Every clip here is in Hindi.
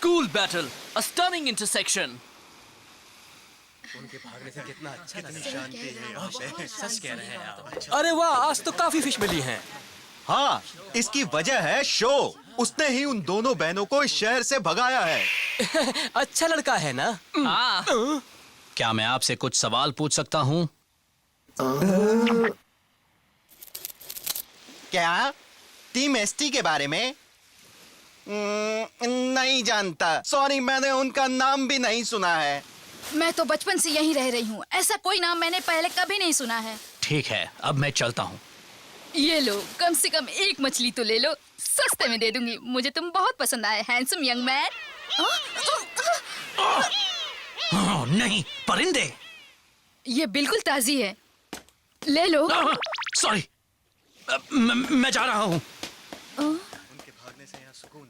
School battle, a stunning intersection. उनके भागने से कितना अच्छा कितनी शांति है यहाँ पे। सच कह रहे हैं आप। अरे वाह, आज तो काफी फिश मिली हैं। हाँ, इसकी वजह है शो। उसने ही उन दोनों बहनों को इस शहर से भगाया है। अच्छा लड़का है ना? हाँ। क्या मैं आपसे कुछ सवाल पूछ सकता हूँ? क्या? टीम एसटी के बारे में? नहीं जानता। सॉरी, मैंने उनका नाम भी नहीं सुना है। मैं तो बचपन से यहीं रह रही हूँ। ऐसा कोई नाम मैंने पहले कभी नहीं सुना है। ठीक है, अब मैं चलता हूँ। ये लो, कम से कम एक मछली तो ले लो, सस्ते में दे दूंगी। मुझे तुम बहुत पसंद आए, हैंडसम यंग मैन। नहीं, परिंदे। ये बिल्कुल ताजी है, ले लो। सॉरी, मैं जा रहा हूँ। उनके भागने से यहाँ सुकून।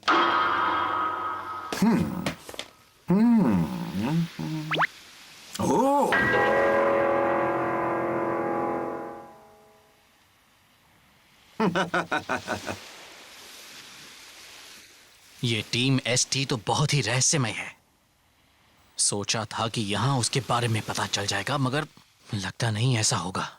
ओह, ये टीम एसटी तो बहुत ही रहस्यमय है। सोचा था कि यहाँ उसके बारे में पता चल जाएगा, मगर लगता नहीं ऐसा होगा।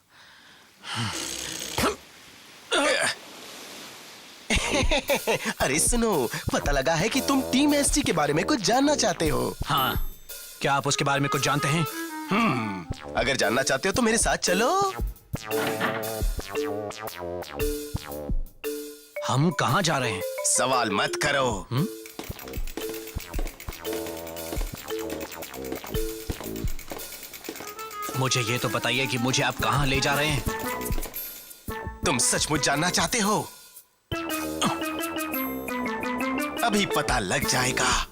अरे सुनो, पता लगा है कि तुम टीम एसटी के बारे में कुछ जानना चाहते हो। हाँ, क्या आप उसके बारे में कुछ जानते हैं? अगर जानना चाहते हो तो मेरे साथ चलो। हम कहाँ जा रहे हैं? सवाल मत करो। मुझे ये तो बताइए कि मुझे आप कहाँ ले जा रहे हैं? तुम सचमुच जानना चाहते हो? अभी पता लग जाएगा।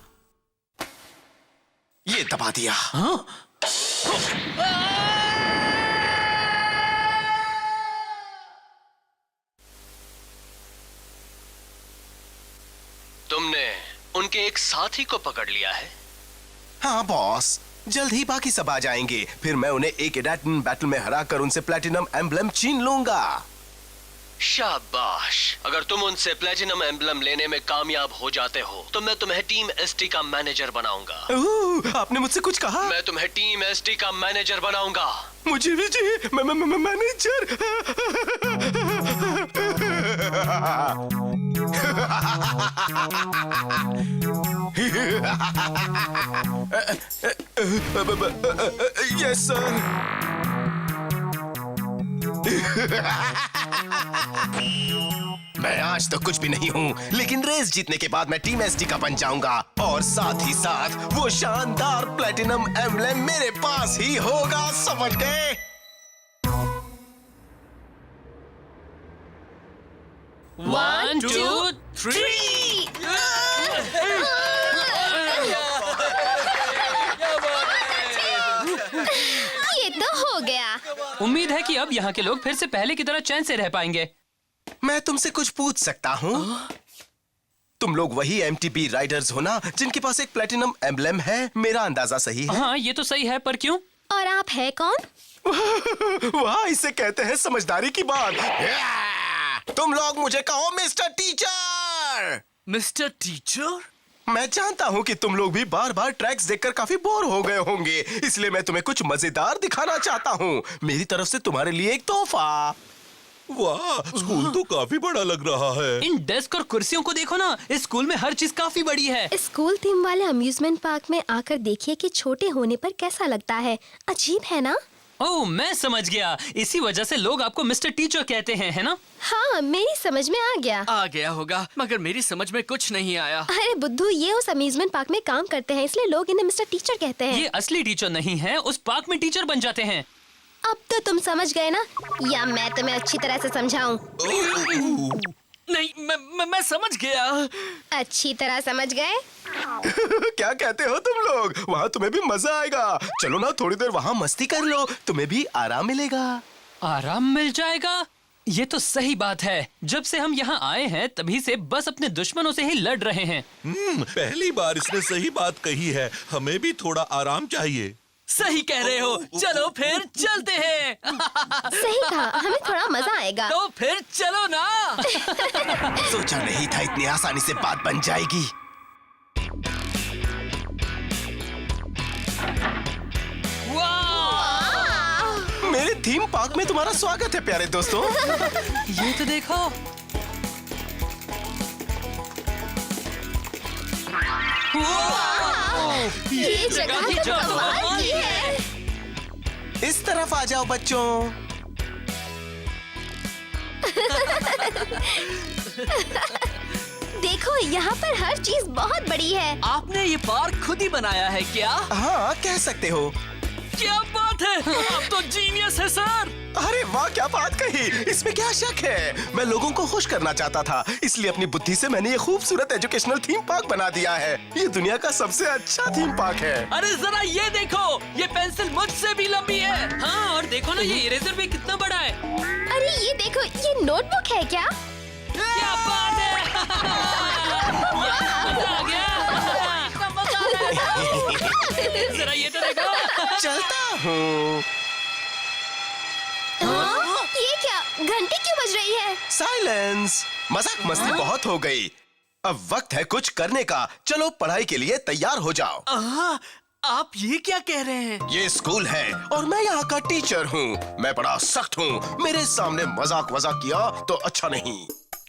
ये दबा दिया। हाँ? तुमने उनके एक साथी को पकड़ लिया है। हाँ बॉस, जल्द ही बाकी सब आ जाएंगे। फिर मैं उन्हें एक एडाटन बैटल में हराकर उनसे प्लैटिनम एम्बलम छीन लूंगा। शाबाश। अगर तुम उनसे प्लेटिनम एम्बलम लेने में कामयाब हो जाते हो तो मैं तुम्हें टीम एसटी का मैनेजर बनाऊंगा। आपने मुझसे कुछ कहा? मैं तुम्हें टीम एसटी का मैनेजर बनाऊंगा। मुझे भी चाहिए मैनेजर। Yes sir. मैं आज तो कुछ भी नहीं हूँ, लेकिन रेस जीतने के बाद मैं टीम एसटी का बन जाऊंगा और साथ ही साथ वो शानदार प्लैटिनम एम्बलम मेरे पास ही होगा, समझ गए? One, two, three. ये तो हो गया। उम्मीद है कि अब यहाँ के लोग फिर से पहले की तरह चैन से रह पाएंगे। मैं तुमसे कुछ पूछ सकता हूँ? तुम लोग वही एमटीबी राइडर्स हो ना, जिनके पास एक प्लैटिनम एम्बलम है? मेरा अंदाजा सही है? हाँ, ये तो सही है, पर क्यों? और आप है कौन? वाह, इसे कहते हैं समझदारी की बात। तुम लोग मुझे कहो मिस्टर टीचर। Mr. Teacher? मैं जानता हूँ कि तुम लोग भी बार बार ट्रैक्स देखकर काफी बोर हो गए होंगे, इसलिए मैं तुम्हें कुछ मजेदार दिखाना चाहता हूँ। मेरी तरफ से तुम्हारे लिए एक तोहफा। वाह, स्कूल तो काफी बड़ा लग रहा है। इन डेस्क और कुर्सियों को देखो ना, इस स्कूल में हर चीज काफी बड़ी है। स्कूल थीम वाले अम्यूजमेंट पार्क में आकर देखिए कि छोटे होने पर कैसा लगता है। अजीब है ना? ओह, मैं समझ गया। इसी वजह से लोग आपको मिस्टर टीचर कहते हैं, है ना? हाँ, मेरी समझ में आ गया। आ गया होगा, मगर मेरी समझ में कुछ नहीं आया। अरे बुद्धू, ये उस अम्यूजमेंट पार्क में काम करते हैं, इसलिए लोग इन्हें मिस्टर टीचर कहते हैं। ये असली टीचर नहीं है, उस पार्क में टीचर बन जाते हैं। अब तो तुम समझ गए ना, या मैं तुम्हें अच्छी तरह से समझाऊं? नहीं, मैं समझ गया। अच्छी तरह समझ गए? क्या कहते हो तुम लोग? वहाँ तुम्हें भी मजा आएगा। चलो ना, थोड़ी देर वहाँ मस्ती कर लो, तुम्हें भी आराम मिलेगा। आराम मिल जाएगा? ये तो सही बात है। जब से हम यहाँ आए हैं तभी से बस अपने दुश्मनों से ही लड़ रहे हैं। पहली बार इसने सही बात कही है। हमें भी थोड़ा आराम चाहिए। सही कह रहे हो। चलो फिर चलते हैं। सही कहा, हमें थोड़ा मजा आएगा। तो फिर चलो ना। सोचा नहीं था इतनी आसानी से बात बन जाएगी। मेरे थीम पार्क में तुम्हारा स्वागत है प्यारे दोस्तों। ये तो देखो। ये जगह तो कमाल की है। इस तरफ आ जाओ बच्चों। देखो यहाँ पर हर चीज बहुत बड़ी है। आपने ये पार्क खुद ही बनाया है क्या? हाँ, कह सकते हो। क्या बात है, आप तो जीनियस है सर। अरे वाह, क्या बात कही, इसमें क्या शक है। मैं लोगों को खुश करना चाहता था, इसलिए अपनी बुद्धि से मैंने ये खूबसूरत एजुकेशनल थीम पार्क बना दिया है। ये दुनिया का सबसे अच्छा थीम पार्क है। अरे जरा ये देखो, ये पेंसिल मुझसे भी लंबी है। हाँ, और देखो ना ये इरेजर भी कितना बड़ा है। अरे ये देखो, ये नोटबुक है क्या? क्या बात है। मजा आ गया। मजा आ रहा है। जरा ये तो देखो। चलता हूँ। हाँ? ये क्या, घंटी क्यों बज रही है? साइलेंस, मजाक मस्ती बहुत हो गई। अब वक्त है कुछ करने का। चलो पढ़ाई के लिए तैयार हो जाओ। आप ये क्या कह रहे हैं? ये स्कूल है और मैं यहाँ का टीचर हूँ। मैं बड़ा सख्त हूँ। मेरे सामने मजाक किया तो अच्छा नहीं।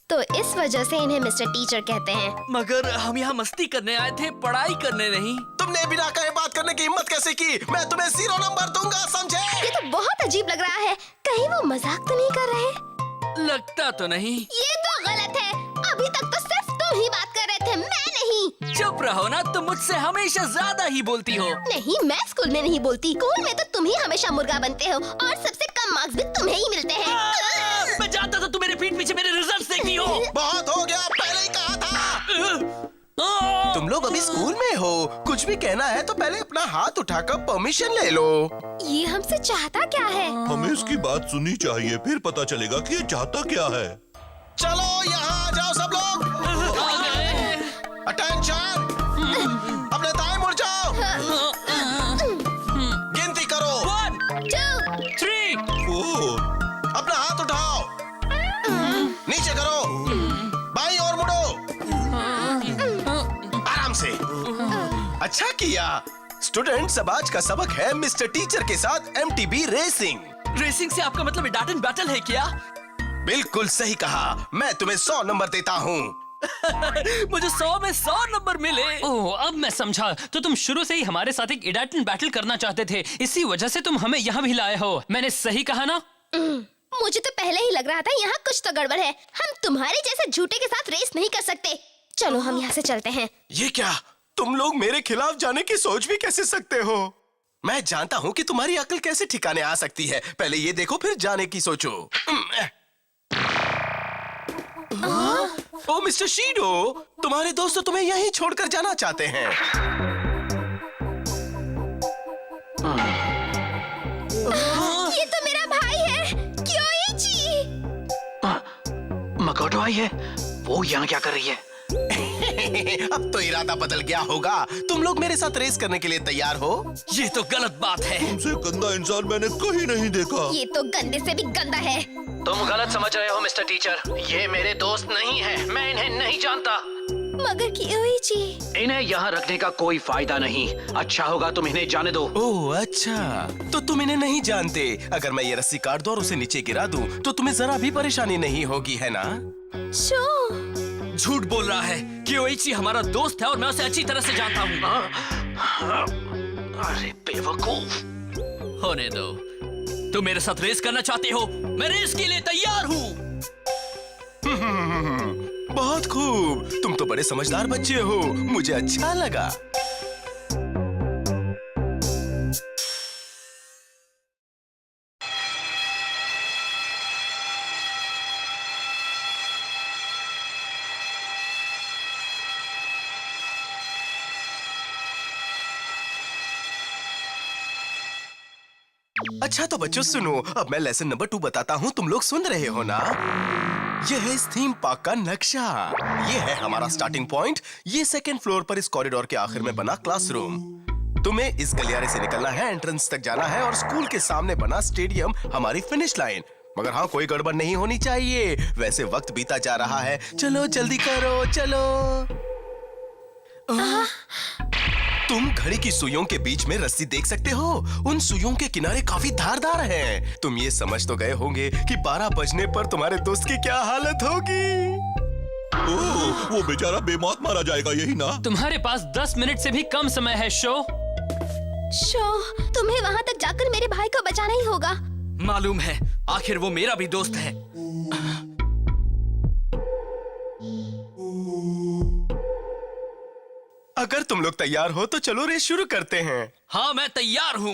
तो इस वजह से इन्हें मिस्टर टीचर कहते हैं। मगर हम यहाँ मस्ती करने आए थे, पढ़ाई करने नहीं। तुमने बिना कहे बात करने की हिम्मत कैसे की? मैं तुम्हें 0 नंबर दूंगा, समझे? ये तो बहुत अजीब लग रहा है। कहीं वो मजाक तो नहीं कर रहे? लगता तो नहीं। ये तो गलत है। अभी तक तो सिर्फ तुम ही बात कर रहे थे, मैं नहीं। चुप रहो ना, तुम मुझसे हमेशा ज्यादा ही बोलती हो। नहीं, मैं स्कूल में नहीं बोलती। स्कूल में तो तुम ही हमेशा मुर्गा बनते हो और सबसे कम मार्क्स भी तुम्हें ही मिलते हैं। मैं जानता था तुम मेरे पीठ पीछे मेरे रिजल्ट्स देखती हो। बहुत हो गया, पहले ही कहा था। तुम लोग अभी स्कूल में हो, कुछ भी कहना है तो पहले अपना हाथ उठाकर परमिशन ले लो। ये हमसे चाहता क्या है? हमें इसकी बात सुननी चाहिए, फिर पता चलेगा कि ये चाहता क्या है। चलो यहाँ आ जाओ सब लोग। अटेंशन, अपने दाएं मुड़ जाओ। गिनती करो। 1, 2, 3, अपना हाथ उठाओ, नीचे करो, बाईं ओर मुड़ो, आराम से। अच्छा किया। स्टूडेंट्स, अब आज का सबक है मिस्टर टीचर के साथ MTB रेसिंग। रेसिंग से आपका मतलब डाटन बैटल है क्या? बिल्कुल सही कहा। मैं तुम्हें 100 नंबर देता हूँ। मुझे 100 में 100 नंबर मिले। ओह, अब मैं समझा। तो तुम शुरू से ही हमारे साथ एक इडाटन बैटल करना चाहते थे, इसी वजह से तुम हमें यहाँ भी लाए हो। मैंने सही कहा ना? मुझे तो पहले ही लग रहा था यहाँ कुछ तो गड़बड़ है। हम तुम्हारे जैसे झूठे के साथ रेस नहीं कर सकते। चलो हम यहाँ से चलते हैं। ये क्या, तुम लोग मेरे खिलाफ जाने की सोच भी कैसे सकते हो? मैं जानता हूँ कि तुम्हारी अकल कैसे ठिकाने आ सकती है। पहले ये देखो, फिर जाने की सोचो। ओ मिस्टर शीडो, तुम्हारे दोस्त तुम्हें यहीं छोड़कर जाना चाहते हैं। ये तो मेरा भाई है, क्योइची। मकोटो आई है, वो यहाँ क्या कर रही है? अब तो इरादा बदल गया होगा। तुम लोग मेरे साथ रेस करने के लिए तैयार हो? ये तो गलत बात है। तुमसे गंदा इंसान मैंने कहीं नहीं देखा। ये तो गंदे से भी गंदा है। तुम गलत समझ रहे हो मिस्टर टीचर। ये मेरे दोस्त नहीं है, मैं इन्हें नहीं जानता। मगर क्योइची, इन्हें यहाँ रखने का कोई फायदा नहीं। अच्छा होगा तुम इन्हें जाने दो। ओह अच्छा, तो तुम इन्हें नहीं जानते। अगर मैं ये रस्सी काट दूं और उसे नीचे गिरा दूं, तो तुम्हें जरा भी परेशानी नहीं होगी, है ना? शो झूठ बोल रहा है। क्योइची हमारा दोस्त है और मैं उसे अच्छी तरह से जानता हूँ। अरे बेवकूफ। होने दो। तुम मेरे साथ रेस करना चाहते हो? मैं रेस के लिए तैयार हूँ। बहुत खूब, तुम तो बड़े समझदार बच्चे हो, मुझे अच्छा लगा। अच्छा तो बच्चों सुनो, अब मैं लेसन नंबर 2 बताता हूँ। तुम लोग सुन रहे हो ना? ये है इस थीम पार्क का नक्शा। ये है हमारा स्टार्टिंग पॉइंट। ये 2nd फ्लोर पर इस कॉरिडोर के आखिर में बना क्लासरूम। तुम्हें इस गलियारे से निकलना है, एंट्रेंस तक जाना है और स्कूल के सामने बना स्टेडियम हमारी फिनिश लाइन। मगर हाँ, कोई गड़बड़ नहीं होनी चाहिए। वैसे वक्त बीता जा रहा है, चलो जल्दी करो, चलो। तुम घड़ी की सुइयों के बीच में रस्सी देख सकते हो। उन सुइयों के किनारे काफी धारदार हैं। तुम ये समझ तो गए होंगे कि 12 बजने पर तुम्हारे दोस्त की क्या हालत होगी। ओह, वो बेचारा बेमौत मारा जाएगा, यही ना? तुम्हारे पास 10 मिनट से भी कम समय है शो। तुम्हें वहाँ तक जाकर मेरे भाई को बचाना ही होगा। मालूम है, आखिर वो मेरा भी दोस्त है। अगर तुम लोग तैयार हो तो चलो रेस शुरू करते हैं। हाँ, मैं तैयार हूँ।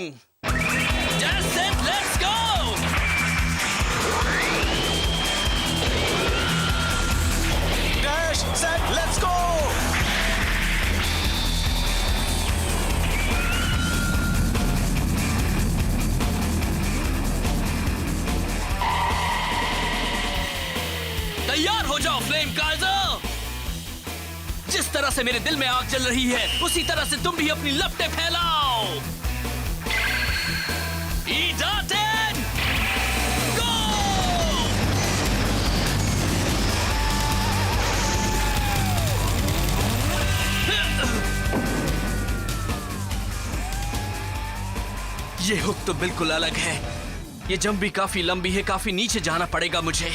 Just set, let's go! Dash, set, let's go! तैयार हो जाओ फ्लेम काइजर। जिस तरह से मेरे दिल में आग जल रही है, उसी तरह से तुम भी अपनी लपटें फैलाओ। ईडाटेन, गो! ये हुक तो बिल्कुल अलग है। ये जंप भी काफी लंबी है, काफी नीचे जाना पड़ेगा मुझे।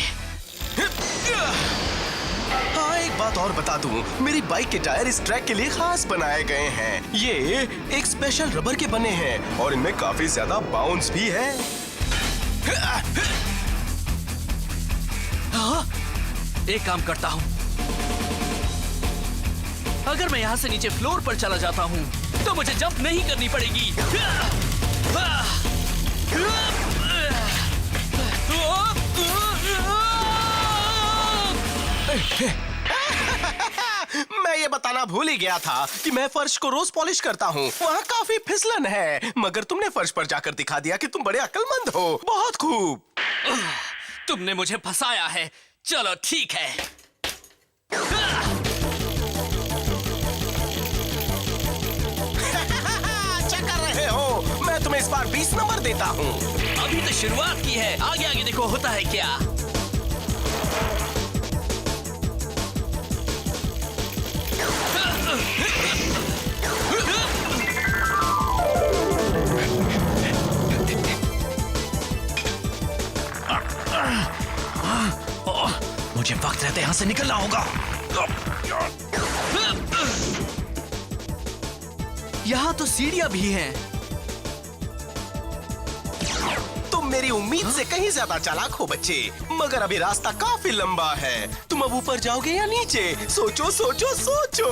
हाँ, एक बात और बता दूं, मेरी बाइक के टायर इस ट्रैक के लिए खास बनाए गए हैं। ये एक स्पेशल रबर के बने हैं और इनमें काफी ज्यादा बाउंस भी है। हाँ? एक काम करता हूँ, अगर मैं यहाँ से नीचे फ्लोर पर चला जाता हूँ तो मुझे जंप नहीं करनी पड़ेगी। मैं ये बताना भूल ही गया था कि मैं फर्श को रोज पॉलिश करता हूँ। वहाँ काफी फिसलन है, मगर तुमने फर्श पर जाकर दिखा दिया कि तुम बड़े अक्लमंद हो। बहुत खूब। तुमने मुझे फंसाया है। चलो ठीक है। क्या कर रहे हो? मैं तुम्हें इस बार 20 नंबर देता हूँ। अभी तो शुरुआत की है, आगे आगे देखो होता है क्या। मुझे वक्त रहते यहाँ से निकलना होगा। यहाँ तो सीढ़ियाँ भी हैं। तुम मेरी उम्मीद से कहीं ज्यादा चालाक हो बच्चे, मगर अभी रास्ता काफी लंबा है। तुम अब ऊपर जाओगे या नीचे? सोचो सोचो सोचो।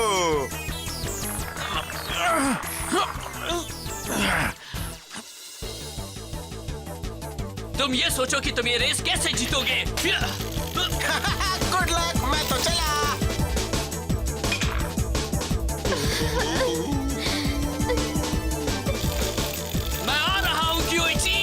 तुम ये सोचो कि तुम ये रेस कैसे जीतोगे। गुड लक, मैं तो चला। मैं आ रहा हूँ क्योइची।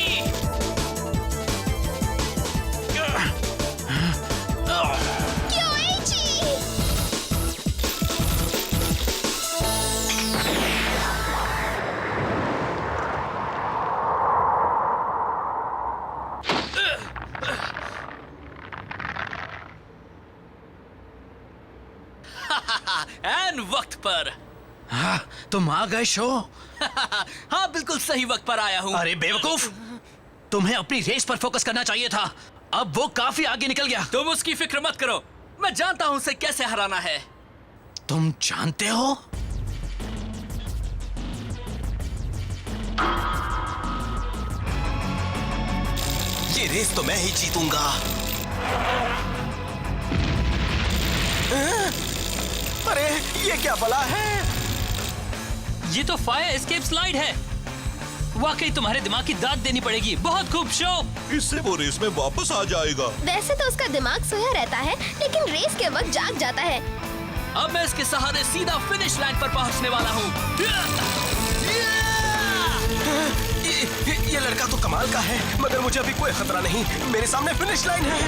एन वक्त पर। हाँ, तुम आ गए शो। हाँ, बिल्कुल सही वक्त पर आया हूँ। अरे बेवकूफ, तुम्हें अपनी रेस पर फोकस करना चाहिए था। अब वो काफी आगे निकल गया। तुम उसकी फिक्र मत करो, मैं जानता हूँ उसे कैसे हराना है। तुम जानते हो? ये रेस तो मैं ही जीतूंगा। अरे ये क्या भला है? ये तो फायर एस्केप स्लाइड है। वाकई तुम्हारे दिमाग की दाद देनी पड़ेगी। बहुत खूब शो। इससे वो रेस में वापस आ जाएगा। वैसे तो उसका दिमाग सोया रहता है, लेकिन रेस के वक्त जाग जाता है। अब मैं इसके सहारे सीधा फिनिश लाइन पर पहुंचने वाला हूँ। ये लड़का तो कमाल का है, मगर मुझे अभी कोई खतरा नहीं। मेरे सामने फिनिश लाइन है।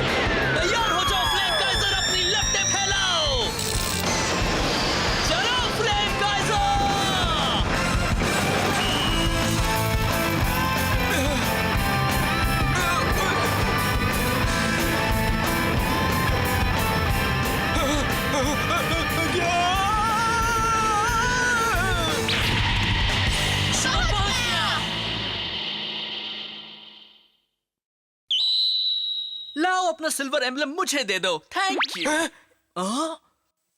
तैयार हो जाओ फ्लेम काइजर, अपनी लपटें फैलाओ। चलो फ्लेम काइजर। लाओ अपना सिल्वर एम्बलम मुझे दे दो। Thank you.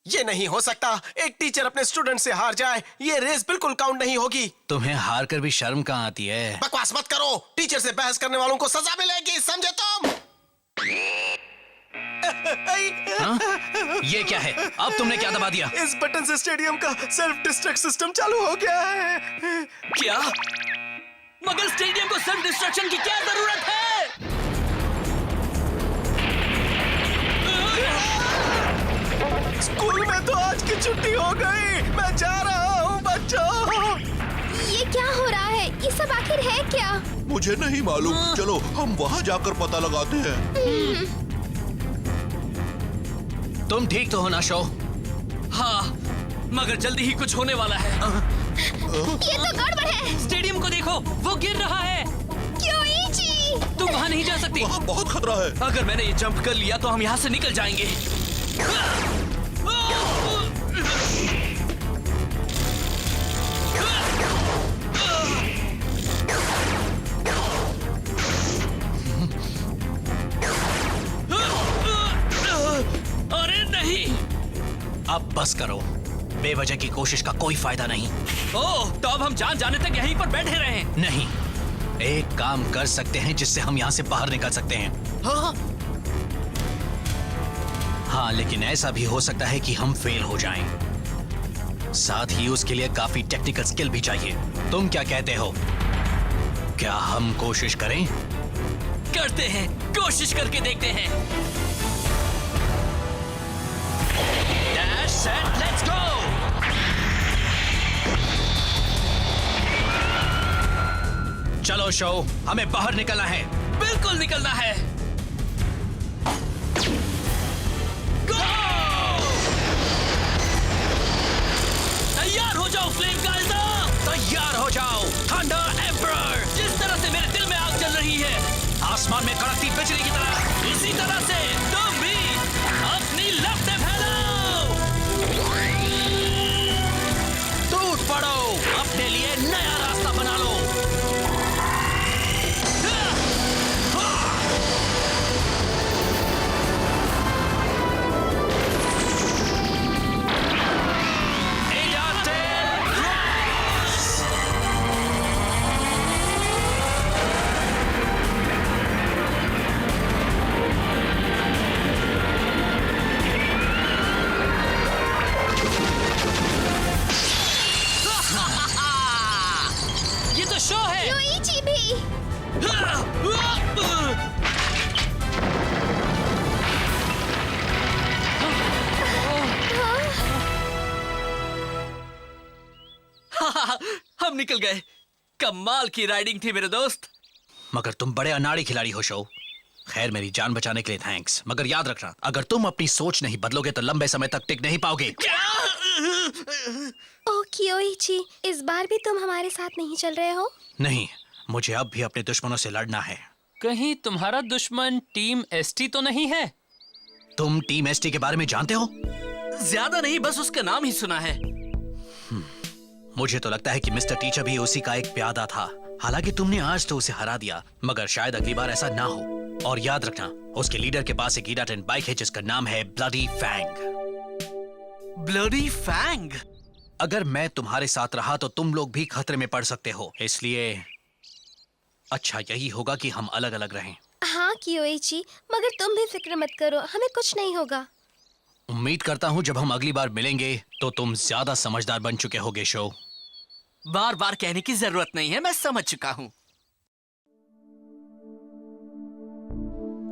ये नहीं हो सकता, एक टीचर अपने स्टूडेंट से हार जाए, ये रेस बिल्कुल काउंट नहीं होगी। तुम्हें हार कर भी शर्म कहाँ आती है? बकवास मत करो, टीचर से बहस करने वालों को सजा मिलेगी, समझे तुम? हाँ? ये क्या है? अब तुमने क्या दबा दिया? इस बटन से स्टेडियम का सेल्फ डिस्ट्रक्ट सिस्टम चालू हो गया है। क्या? मगर स्टेडियम को सेल्फ डिस्ट्रक्शन की क्या जरूरत है? स्कूल में तो आज की छुट्टी हो गई, मैं जा रहा हूँ बच्चों। ये क्या हो रहा है? ये सब आखिर है क्या? मुझे नहीं मालूम। चलो हम वहाँ जाकर पता लगाते हैं। तुम ठीक तो हो ना शो? हाँ, मगर जल्दी ही कुछ होने वाला है। ये तो गड़बड़ है। स्टेडियम को देखो, वो गिर रहा है। क्योइची! तुम वहाँ नहीं जा सकती। वहाँ बहुत खतरा है। अगर मैंने ये जंप कर लिया तो हम यहाँ से निकल जाएंगे। अरे नहीं! अब बस करो, बेवजह की कोशिश का कोई फायदा नहीं। ओह, तो अब हम जान जाने तक यहीं पर बैठे रहें। नहीं, एक काम कर सकते हैं जिससे हम यहाँ से बाहर निकल सकते हैं। हाँ, लेकिन ऐसा भी हो सकता है कि हम फेल हो जाएं। साथ ही उसके लिए काफी टेक्निकल स्किल भी चाहिए। तुम क्या कहते हो? क्या हम कोशिश करें? करते हैं, कोशिश करके देखते हैं। Dash, set, let's go! चलो शो, हमें बाहर निकलना है। बिल्कुल निकलना है। गो! तैयार हो जाओ फ्लेम काइज़र! तैयार हो जाओ थंडर एम्परर! जिस तरह से मेरे दिल में आग जल रही है, आसमान में कड़कती बिजली की तरह। इसी तरह से तुम भी अपनी लपटें फैलाओ। टूट पड़ो, अपने लिए नया रास्ता बना लो। ये तो शो है। क्योइची भी। हम निकल गए। कमाल की राइडिंग थी मेरे दोस्त। मगर तुम बड़े अनाड़ी खिलाड़ी हो शो। खैर, मेरी जान बचाने के लिए थैंक्स, मगर याद रखना, अगर तुम अपनी सोच नहीं बदलोगे तो लंबे समय तक टिक नहीं पाओगे। ओ क्योइची, इस बार भी तुम हमारे साथ नहीं चल रहे हो? नहीं, मुझे अब भी अपने दुश्मनों से लड़ना है। कहीं तुम्हारा दुश्मन टीम एसटी तो नहीं है? तुम टीम एसटी के बारे में जानते हो? ज्यादा नहीं, बस उसका नाम ही सुना है। मुझे तो लगता है कि मिस्टर टीचर भी उसी का एक प्यादा था। हालांकि तुमने आज तो उसे हरा दिया, मगर शायद अगली बार ऐसा ना हो। और याद रखना, उसके लीडर के पास एक ईडाटेन बाइक है जिसका नाम है ब्लडी फैंग। Bloody Fang? अगर मैं तुम्हारे साथ रहा तो तुम लोग भी खतरे में पड़ सकते हो, इसलिए अच्छा यही होगा कि हम अलग अलग रहें। हाँ क्योइची, मगर तुम भी फिक्र मत करो, हमें कुछ नहीं होगा। उम्मीद करता हूँ जब हम अगली बार मिलेंगे तो तुम ज्यादा समझदार बन चुके होगे शो। बार बार कहने की जरूरत नहीं है, मैं समझ चुका हूँ।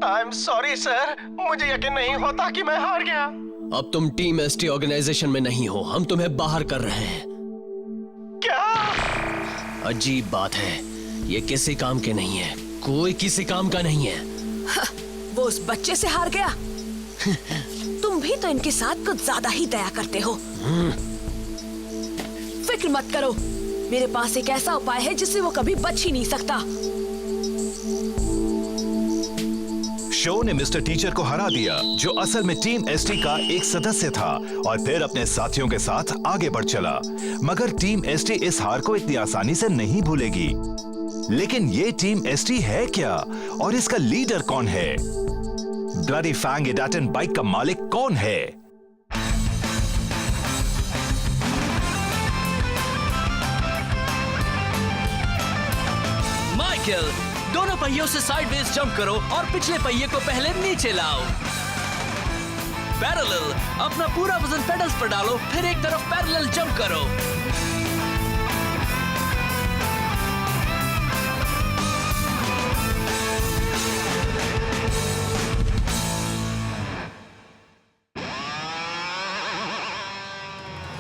आई एम सॉरी सर, मुझे यकीन नहीं होता कि मैं हार गया। अब तुम टीम एसटी ऑर्गेनाइजेशन में नहीं हो, हम तुम्हें बाहर कर रहे हैं। क्या? अजीब बात है, ये किसी काम के नहीं है, कोई किसी काम का नहीं है। वो उस बच्चे से हार गया। तुम भी तो इनके साथ कुछ ज्यादा ही दया करते हो। फिक्र मत करो, मेरे पास एक ऐसा उपाय है जिससे वो कभी बच ही नहीं सकता। शो ने मिस्टर टीचर को हरा दिया, जो असल में टीम एसटी का एक सदस्य था, और फिर अपने साथियों के साथ आगे बढ़ चला। मगर टीम एसटी इस हार को इतनी आसानी से नहीं भूलेगी। लेकिन ये टीम एसटी है क्या, और इसका लीडर कौन है? ब्लडी फैंग इडाटन बाइक का मालिक कौन है? माइकल, दोनों पहियों से साइडवेज जंप करो और पिछले पहिए को पहले नीचे लाओ। पैरेलल, अपना पूरा वजन पेडल्स पर डालो, फिर एक तरफ पैरेलल जंप करो।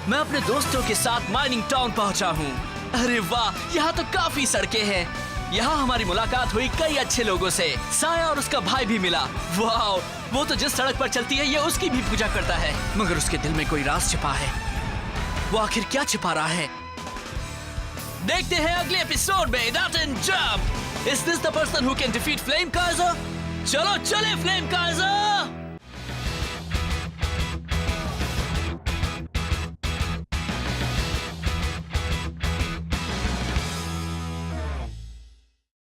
मैं अपने दोस्तों के साथ माइनिंग टाउन पहुंचा हूँ। अरे वाह, यहाँ तो काफी सड़कें हैं। यहाँ हमारी मुलाकात हुई कई अच्छे लोगों से। साया और उसका भाई भी मिला। वाह, वो तो जिस सड़क पर चलती है ये उसकी भी पूजा करता है, मगर उसके दिल में कोई राज छिपा है। वो आखिर क्या छिपा रहा है? देखते हैं अगले एपिसोड में इडाटन jump. Is this the person who can defeat Flame Kaiser? चलो चले फ्लेम काइजर।